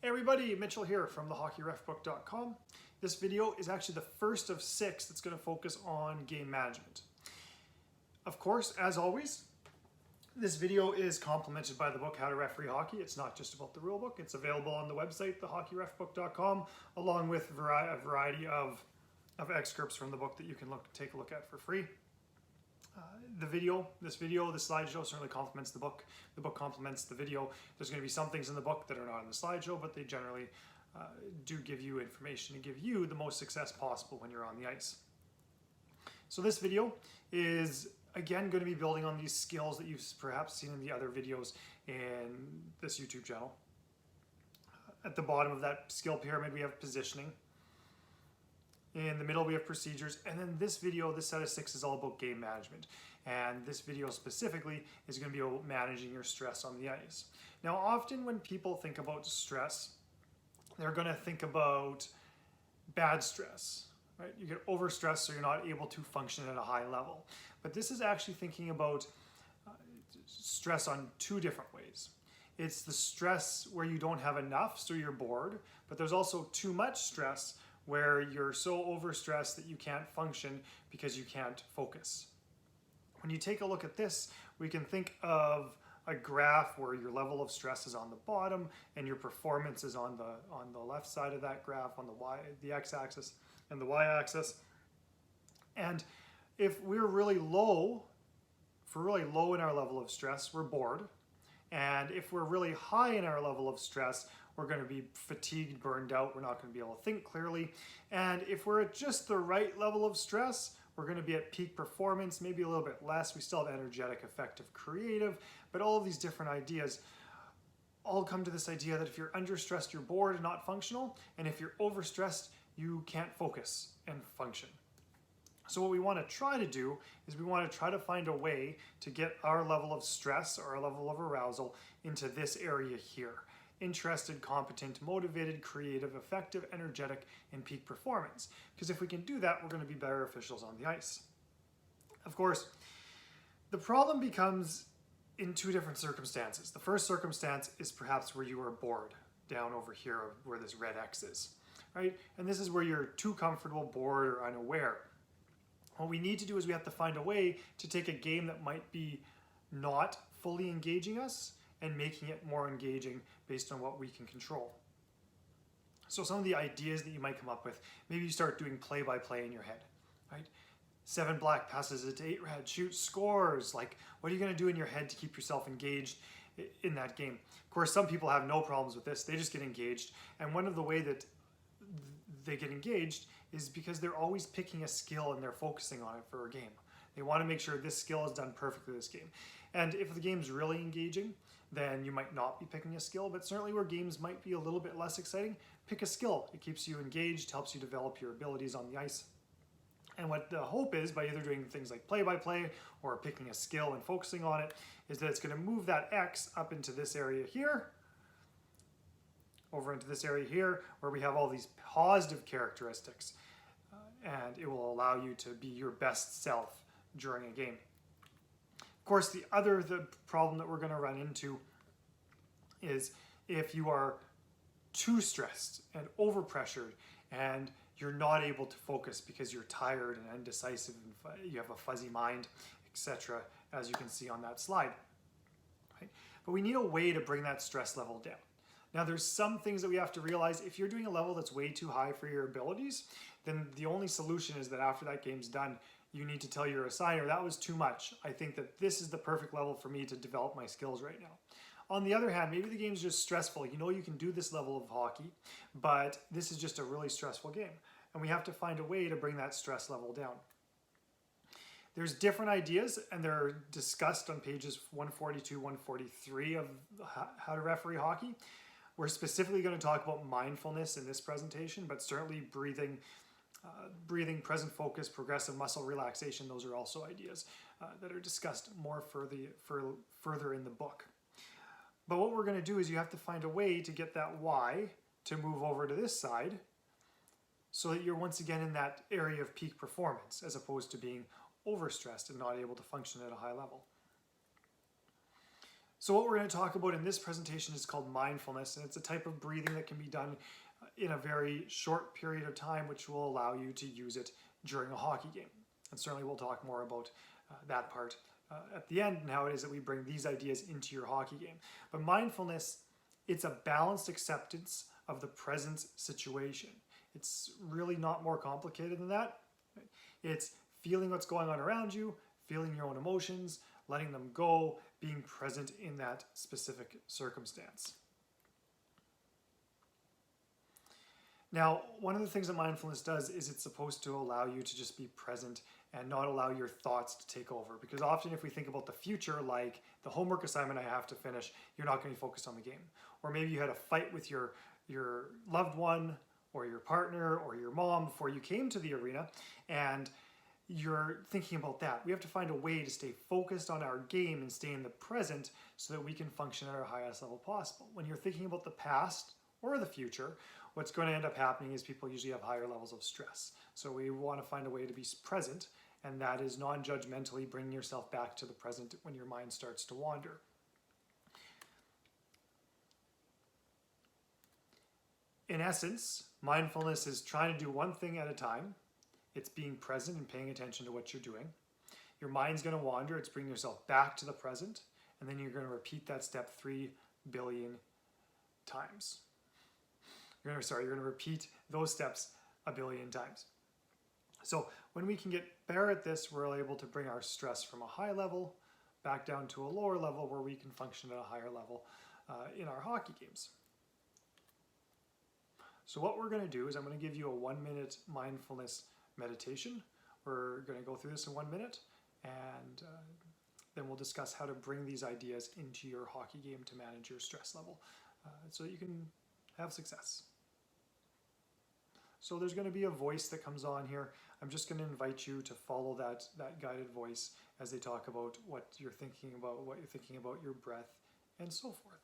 Hey everybody, Mitchell here from TheHockeyRefBook.com. This video is actually the first of 6 that's going to focus on game management. Of course, as always, this video is complemented by the book How to Referee Hockey. It's not just about the rulebook. It's available on the website, TheHockeyRefBook.com, along with a variety of excerpts from the book that you can take a look at for free. This slideshow certainly complements the book. The book complements the video. There's going to be some things in the book that are not in the slideshow, but they generally do give you information and give you the most success possible when you're on the ice. So this video is again going to be building on these skills that you've perhaps seen in the other videos in this YouTube channel. At the bottom of that skill pyramid, we have positioning. In the middle, we have procedures, and then this video, this set of 6, is all about game management. And this video specifically is going to be about managing your stress on the ice. Now, often when people think about stress, they're going to think about bad stress, right? You get overstressed, so you're not able to function at a high level. But this is actually thinking about stress on 2 different ways. It's the stress where you don't have enough, so you're bored, but there's also too much stress where you're so overstressed that you can't function because you can't focus. When you take a look at this, we can think of a graph where your level of stress is on the bottom and your performance is on the left side of that graph, on the x-axis and the y-axis. And if we're really low, if we're really low in our level of stress, we're bored. And if we're really high in our level of stress, we're going to be fatigued, burned out. We're not going to be able to think clearly. And if we're at just the right level of stress, we're going to be at peak performance, maybe a little bit less. We still have energetic, effective, creative, but all of these different ideas all come to this idea that if you're understressed, you're bored and not functional. And if you're overstressed, you can't focus and function. So what we want to try to do is we want to try to find a way to get our level of stress or our level of arousal into this area here. Interested, competent, motivated, creative, effective, energetic, and peak performance. Because if we can do that, we're going to be better officials on the ice. Of course, the problem becomes in 2 different circumstances. The first circumstance is perhaps where you are bored, down over here where this red X is, right? And this is where you're too comfortable, bored, or unaware. What we need to do is we have to find a way to take a game that might be not fully engaging us and making it more engaging based on what we can control. So some of the ideas that you might come up with, maybe you start doing play-by-play in your head, right? 7 black passes it to 8 red, shoot, scores. Like, what are you gonna do in your head to keep yourself engaged in that game? Of course, some people have no problems with this. They just get engaged. And one of the way that they get engaged is because they're always picking a skill and they're focusing on it for a game. They want to make sure this skill is done perfectly this game. And if the game's really engaging, then you might not be picking a skill, but certainly where games might be a little bit less exciting, pick a skill. It keeps you engaged, helps you develop your abilities on the ice. And what the hope is, by either doing things like play-by-play or picking a skill and focusing on it, is that it's going to move that X up into this area here, over into this area here, where we have all these positive characteristics, and it will allow you to be your best self during a game. Of course, the problem that we're going to run into is if you are too stressed and overpressured and you're not able to focus because you're tired and indecisive and you have a fuzzy mind, etc., as you can see on that slide. Right? But we need a way to bring that stress level down. Now, there's some things that we have to realize. If you're doing a level that's way too high for your abilities, then the only solution is that after that game's done, you need to tell your assigner, that was too much. I think that this is the perfect level for me to develop my skills right now. On the other hand, maybe the game's just stressful. You know you can do this level of hockey, but this is just a really stressful game. And we have to find a way to bring that stress level down. There's different ideas, and they're discussed on pages 142, 143 of How to Referee Hockey. We're specifically going to talk about mindfulness in this presentation, but certainly breathing, present focus, progressive muscle relaxation, those are also ideas that are discussed more further in the book. But what we're going to do is you have to find a way to get that Y to move over to this side so that you're once again in that area of peak performance as opposed to being overstressed and not able to function at a high level. So what we're going to talk about in this presentation is called mindfulness, and it's a type of breathing that can be done in a very short period of time, which will allow you to use it during a hockey game. And certainly we'll talk more about that part at the end and how it is that we bring these ideas into your hockey game. But mindfulness, it's a balanced acceptance of the present situation. It's really not more complicated than that. It's feeling what's going on around you, feeling your own emotions, letting them go, being present in that specific circumstance. Now, one of the things that mindfulness does is it's supposed to allow you to just be present and not allow your thoughts to take over. Because often if we think about the future, like the homework assignment I have to finish, you're not going to be focused on the game. Or maybe you had a fight with your loved one or your partner or your mom before you came to the arena, and you're thinking about that. We have to find a way to stay focused on our game and stay in the present so that we can function at our highest level possible. When you're thinking about the past or the future, what's going to end up happening is people usually have higher levels of stress. So we want to find a way to be present, and that is non-judgmentally bringing yourself back to the present when your mind starts to wander. In essence, mindfulness is trying to do one thing at a time. It's being present and paying attention to what you're doing. Your mind's going to wander. It's bringing yourself back to the present. And then you're going to repeat that step 3 billion times. You're going to repeat those steps 1 billion times. So when we can get better at this, we're able to bring our stress from a high level back down to a lower level where we can function at a higher level in our hockey games. So what we're going to do is I'm going to give you a 1-minute mindfulness meditation. We're going to go through this in 1 minute, and then we'll discuss how to bring these ideas into your hockey game to manage your stress level so you can have success. So there's going to be a voice that comes on here. I'm just going to invite you to follow that guided voice as they talk about what you're thinking about your breath, and so forth.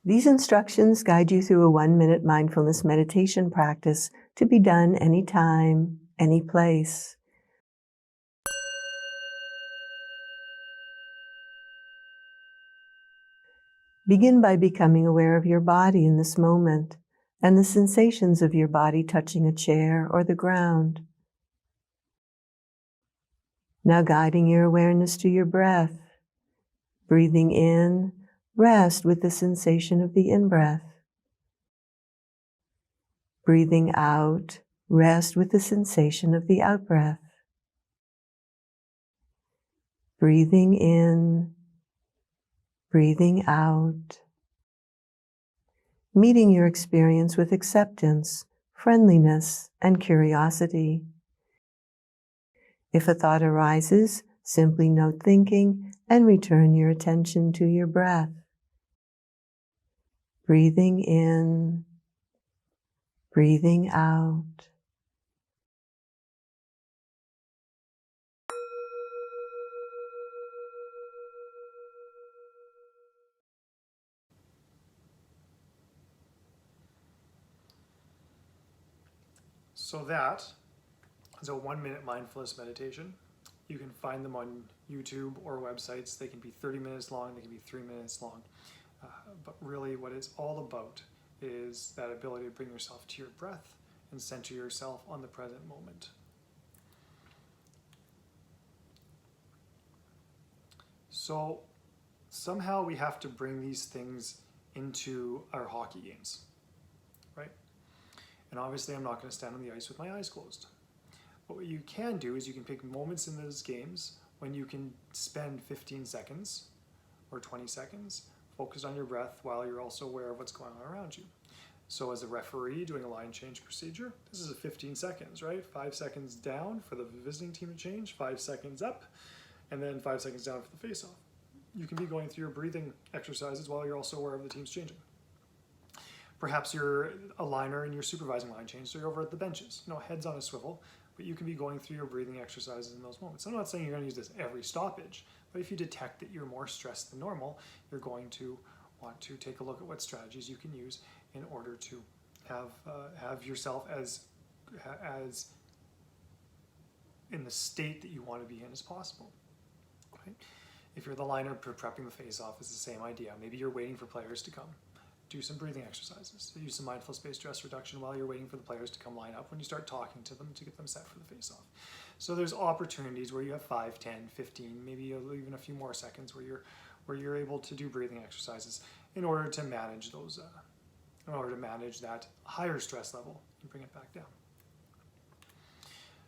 These instructions guide you through a 1-minute mindfulness meditation practice to be done anytime, any place. Begin by becoming aware of your body in this moment and the sensations of your body touching a chair or the ground. Now guiding your awareness to your breath. Breathing in, rest with the sensation of the in-breath. Breathing out, rest with the sensation of the out-breath. Breathing in, breathing out. Meeting your experience with acceptance, friendliness, and curiosity. If a thought arises, simply note thinking and return your attention to your breath. Breathing in, breathing out. So that is a 1-minute mindfulness meditation. You can find them on YouTube or websites. They can be 30 minutes long, they can be 3 minutes long. But really what it's all about is that ability to bring yourself to your breath and center yourself on the present moment. So somehow we have to bring these things into our hockey games, right? And obviously I'm not going to stand on the ice with my eyes closed. But what you can do is you can pick moments in those games when you can spend 15 seconds or 20 seconds focused on your breath while you're also aware of what's going on around you. So as a referee doing a line change procedure, this is a 15 seconds, right? 5 seconds down for the visiting team to change, 5 seconds up, and then 5 seconds down for the face-off. You can be going through your breathing exercises while you're also aware of the team's changing. Perhaps you're a liner and you're supervising line change, so you're over at the benches, heads on a swivel, but you can be going through your breathing exercises in those moments. I'm not saying you're going to use this every stoppage, but if you detect that you're more stressed than normal, you're going to want to take a look at what strategies you can use in order to have yourself as in the state that you want to be in as possible. Right? If you're the liner prepping the face-off, it's the same idea. Maybe you're waiting for players to come. Do some breathing exercises. So use some mindful space stress reduction while you're waiting for the players to come line up when you start talking to them to get them set for the face-off. So there's opportunities where you have 5, 10, 15, maybe even a few more seconds where you're able to do breathing exercises in order to manage those, in order to manage that higher stress level and bring it back down.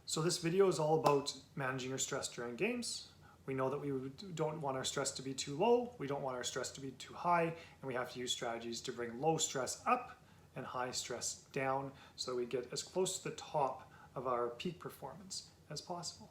So this video is all about managing your stress during games. We know that we don't want our stress to be too low, we don't want our stress to be too high, and we have to use strategies to bring low stress up and high stress down so that we get as close to the top of our peak performance as possible.